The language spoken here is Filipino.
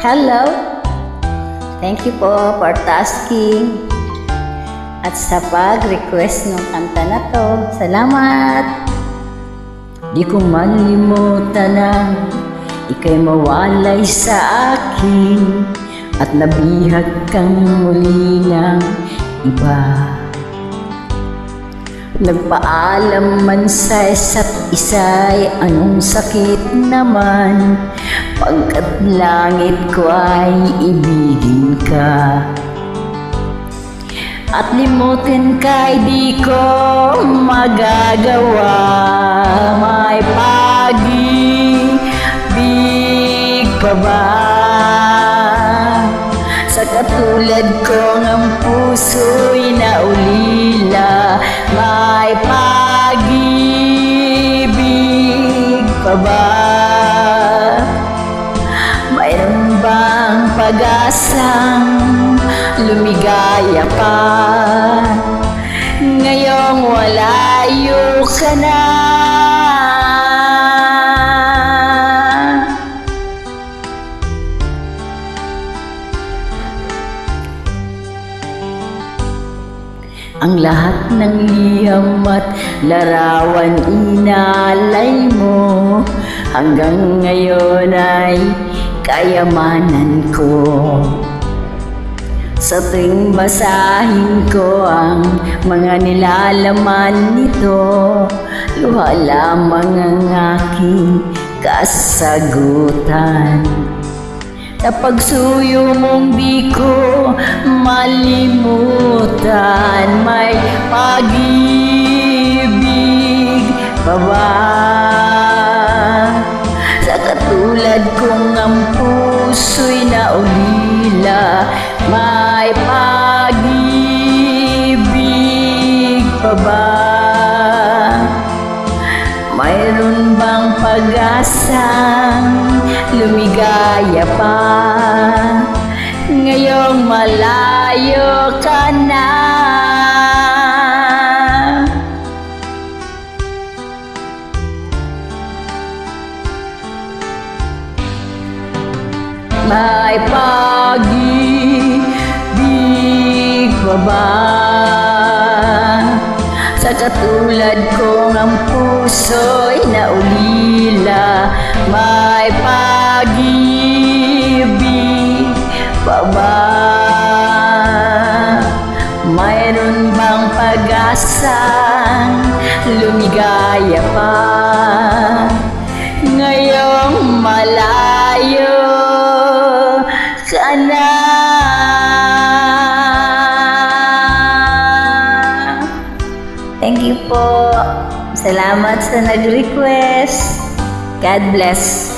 Hello! Thank you po for tasking at sa pag-request ng kanta na to. Salamat! Di ko manlimutan na ika'y mawalay sa akin at nabihag kang muli ng iba. Nagpaalam man sa isa't isa'y anong sakit naman, pagkat langit ko ay ibigin ka. At limutin ka'y di ko magagawa, may pag-ibig pa ba? Sa katulad kong ang puso'y naulila, may pag-ibig pa ba? Mayroon bang pag-asang lumigaya pa? Ngayong walayo ka na. Ang lahat ng liham at larawan inalay mo, hanggang ngayon ay kayamanan ko. Sa tuwing basahin ko ang mga nilalaman nito, luha lamang ang aking kasagutan. Sa pagsuyo mong di ko malimutan, may pag-ibig pa ba? Sa katulad kong ang puso'y naulila, may pag-ibig pa ba? Mayroon bang pag-asang lumigaya pa? Ngayong malayo ka na. May pag-ibig pa ba? Sa katulad kong ang puso'y naulila, may pag-ibig pa ba? Mayroon bang pag-asang lumigaya pa? Ngayong malayo ka na. Thank you po. Salamat sa nag-request. God bless.